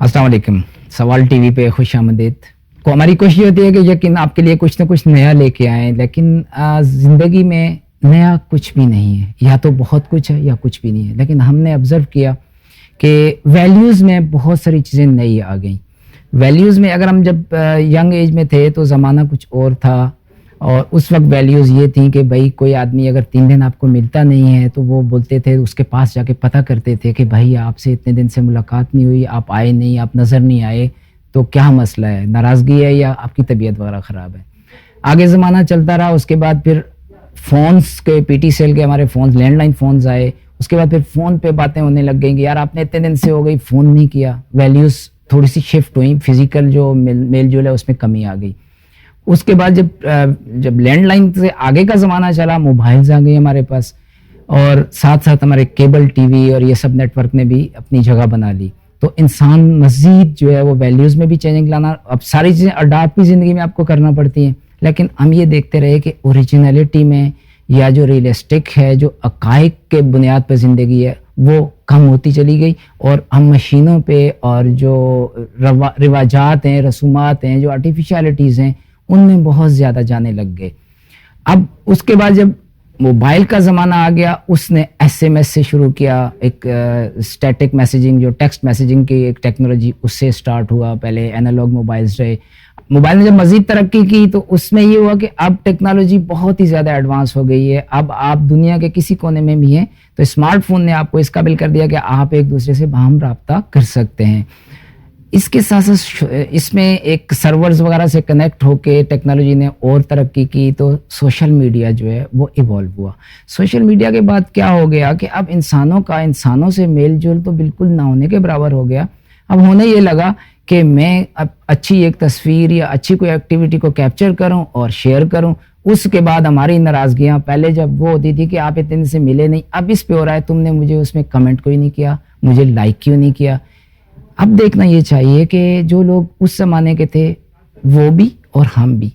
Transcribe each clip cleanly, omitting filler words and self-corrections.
अस्सलाम वालेकुम। सवाल टीवी पे खुश आमदीद। को हमारी कोशिश होती है कि यकीन आपके लिए कुछ ना कुछ नया लेके आएँ, लेकिन ज़िंदगी में नया कुछ भी नहीं है, या तो बहुत कुछ है या कुछ भी नहीं है। लेकिन हमने ऑब्ज़र्व किया कि वैल्यूज़ में बहुत सारी चीज़ें नई आ गई। वैल्यूज़ में अगर हम जब यंग एज में थे तो ज़माना कुछ और था, और उस वक्त वैल्यूज़ ये थी कि भाई कोई आदमी अगर 3 दिन आपको मिलता नहीं है तो वो बोलते थे, उसके पास जाके पता करते थे कि भाई आपसे इतने दिन से मुलाकात नहीं हुई, आप आए नहीं, आप नज़र नहीं आए, तो क्या मसला है, नाराज़गी है या आपकी तबीयत वगैरह ख़राब है। आगे ज़माना चलता रहा, उसके बाद फिर फ़ोन्स के पीटी सेल के हमारे फ़ोन्स, लैंडलाइन फ़ोन्स आए। उसके बाद फिर फ़ोन पे बातें होने लग गई कि यार आपने इतने दिन से हो गई फ़ोन नहीं किया। वैल्यूज़ थोड़ी सी शिफ्ट हुई, फिज़िकल जो मेल जोल है उसमें कमी आ गई। उसके बाद जब लैंडलाइन से आगे का ज़माना चला, मोबाइल्स आ गए हमारे पास, और साथ साथ हमारे केबल टीवी और ये सब नेटवर्क ने भी अपनी जगह बना ली। तो इंसान मज़ीद जो है वो वैल्यूज़ में भी चेंजिंग लाना, अब सारी चीज़ें अडॉप्ट भी ज़िंदगी में आपको करना पड़ती हैं, लेकिन हम ये देखते रहे कि ओरिजिनलिटी में या जो रियलिस्टिक है, जो अकाइक के बुनियाद पर ज़िंदगी है, वो कम होती चली गई, और हम मशीनों पे और जो रिवाजात हैं, रसूमात हैं, जो आर्टिफिशियलिटीज़ हैं, उनमें बहुत ज़्यादा जाने लग गए। अब उसके बाद जब मोबाइल का ज़माना आ गया, उसने एसएमएस से शुरू किया, एक स्टैटिक मैसेजिंग, जो टेक्स्ट मैसेजिंग की एक टेक्नोलॉजी, उससे स्टार्ट हुआ। पहले एनालॉग मोबाइल्स रहे। मोबाइल ने जब मज़ीद तरक्की की तो उसमें ये हुआ कि अब टेक्नोलॉजी बहुत ही ज़्यादा एडवांस हो गई है। अब आप दुनिया के किसी कोने में भी हैं तो स्मार्टफोन ने आपको इस काबिल कर दिया कि आप एक दूसरे से बाहम राब्ता कर सकते हैं। इसके साथ साथ इसमें एक सर्वर्स वगैरह से कनेक्ट होके टेक्नोलॉजी ने और तरक्की की, तो सोशल मीडिया जो है वो इवॉल्व हुआ। सोशल मीडिया के बाद क्या हो गया कि अब इंसानों से मेल जोल तो बिल्कुल ना होने के बराबर हो गया। अब होने ये लगा कि मैं अब अच्छी एक तस्वीर या अच्छी कोई एक्टिविटी को कैप्चर करूं और शेयर करूं, उसके बाद हमारी नाराज़गियाँ पहले जब वो होती थी कि आप इतने दिन से मिले नहीं, अब इस पे हो रहा है तुमने मुझे उसमें कमेंट क्यों नहीं किया, मुझे लाइक क्यों नहीं किया। अब देखना ये चाहिए कि जो लोग उस ज़माने के थे वो भी और हम भी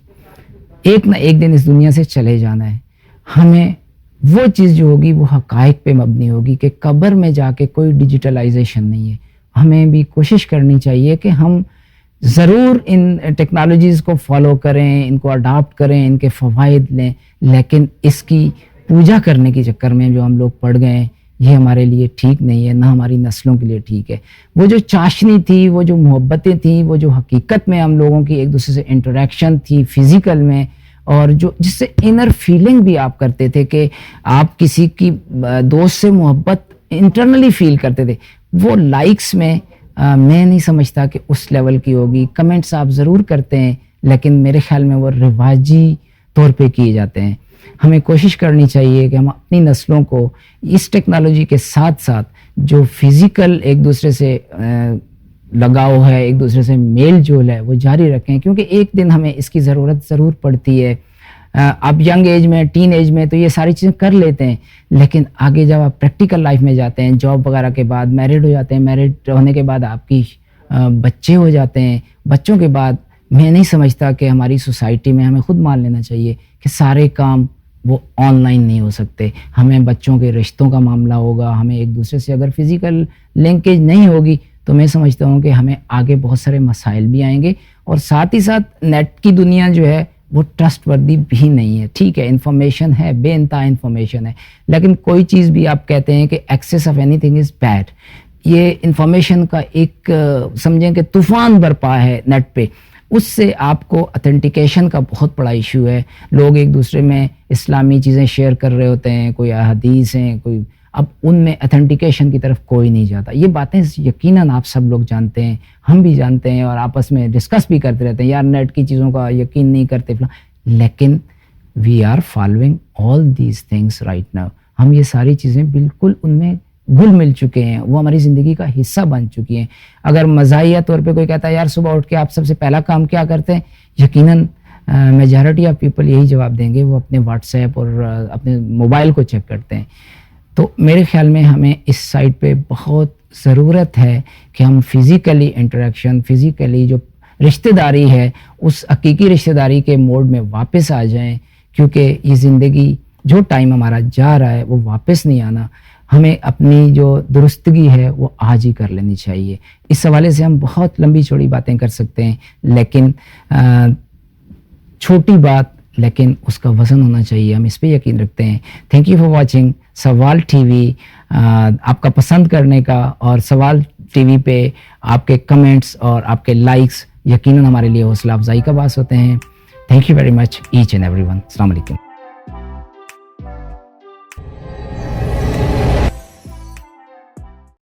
एक ना एक दिन इस दुनिया से चले जाना है। हमें वो चीज़ जो होगी वो हक़ाइक़ पे मबनी होगी कि कब्र में जाके कोई डिजिटलाइजेशन नहीं है। हमें भी कोशिश करनी चाहिए कि हम ज़रूर इन टेक्नोलॉजीज़ को फॉलो करें, इनको अडॉप्ट करें, इनके फ़वाइद लें, लेकिन इसकी पूजा करने के चक्कर में जो हम लोग पड़ गए हैं, ये हमारे लिए ठीक नहीं है, ना हमारी नस्लों के लिए ठीक है। वो जो चाशनी थी, वो जो मोहब्बतें थी, वो जो हकीकत में हम लोगों की एक दूसरे से इंटरेक्शन थी फिज़िकल में, और जो जिससे इनर फीलिंग भी आप करते थे कि आप किसी की दोस्त से मोहब्बत इंटरनली फील करते थे, वो लाइक्स में मैं नहीं समझता कि उस लेवल की होगी। कमेंट्स आप ज़रूर करते हैं, लेकिन मेरे ख्याल में वो रिवाजी तौर पे किए जाते हैं। हमें कोशिश करनी चाहिए कि हम अपनी नस्लों को इस टेक्नोलॉजी के साथ साथ जो फिज़िकल एक दूसरे से लगाव है, एक दूसरे से मेल जोल है, वो जारी रखें, क्योंकि एक दिन हमें इसकी ज़रूरत ज़रूर पड़ती है। आप यंग एज में, टीन एज में तो ये सारी चीज़ें कर लेते हैं, लेकिन आगे जब आप प्रैक्टिकल लाइफ में जाते हैं, जॉब वगैरह के बाद मैरिड हो जाते हैं, मैरिड होने के बाद आपकी बच्चे हो जाते हैं, बच्चों के बाद मैं नहीं समझता कि हमारी सोसाइटी में हमें खुद मान लेना चाहिए कि सारे काम वो ऑनलाइन नहीं हो सकते। हमें बच्चों के रिश्तों का मामला होगा, हमें एक दूसरे से अगर फिज़िकल लिंकेज नहीं होगी तो मैं समझता हूँ कि हमें आगे बहुत सारे मसाइल भी आएंगे, और साथ ही साथ नेट की दुनिया जो है वो ट्रस्ट वर्दी भी नहीं है। ठीक है, इन्फॉर्मेशन है, बेइंतहा इन्फॉर्मेशन है, लेकिन कोई चीज़ भी आप कहते हैं कि access of anything is bad, ये इन्फॉर्मेशन का एक समझें कि तूफ़ान बरपा है नेट पे, उससे आपको ऑथेंटिकेशन का बहुत बड़ा इशू है। लोग एक दूसरे में इस्लामी चीज़ें शेयर कर रहे होते हैं, कोई हदीस हैं, कोई, अब उनमें ऑथेंटिकेशन की तरफ कोई नहीं जाता। ये बातें यकीनन आप सब लोग जानते हैं, हम भी जानते हैं, और आपस में डिस्कस भी करते रहते हैं, यार नेट की चीज़ों का यकीन नहीं करते फला, लेकिन we are following all these things right now. हम ये सारी चीज़ें बिल्कुल उनमें घुल मिल चुके हैं, वो हमारी ज़िंदगी का हिस्सा बन चुकी हैं। अगर मज़ाहिया तौर पे कोई कहता है यार सुबह उठ के आप सबसे पहला काम क्या करते हैं, यकीनन मेजॉरिटी ऑफ पीपल यही जवाब देंगे, वो अपने व्हाट्सएप और अपने मोबाइल को चेक करते हैं। तो मेरे ख्याल में हमें इस साइड पे बहुत ज़रूरत है कि हम फिज़िकली इंटरेक्शन, फिज़िकली जो रिश्तेदारी है, उस हकीकी रिश्तेदारी के मोड में वापस आ जाएं, क्योंकि ये ज़िंदगी जो टाइम हमारा जा रहा है वो वापस नहीं आना। ہمیں اپنی جو درستگی ہے وہ آج ہی کر لینی چاہیے. اس حوالے سے ہم بہت لمبی چوڑی باتیں کر سکتے ہیں، لیکن چھوٹی بات لیکن اس کا وزن ہونا چاہیے، ہم اس پہ یقین رکھتے ہیں. تھینک یو فار واچنگ سوال ٹی وی. آپ کا پسند کرنے کا اور سوال ٹی وی پہ آپ کے کمنٹس اور آپ کے لائکس یقیناً ہمارے لیے حوصلہ افزائی کا باعث ہوتے ہیں. Thank you very much each and every one. السلام علیکم.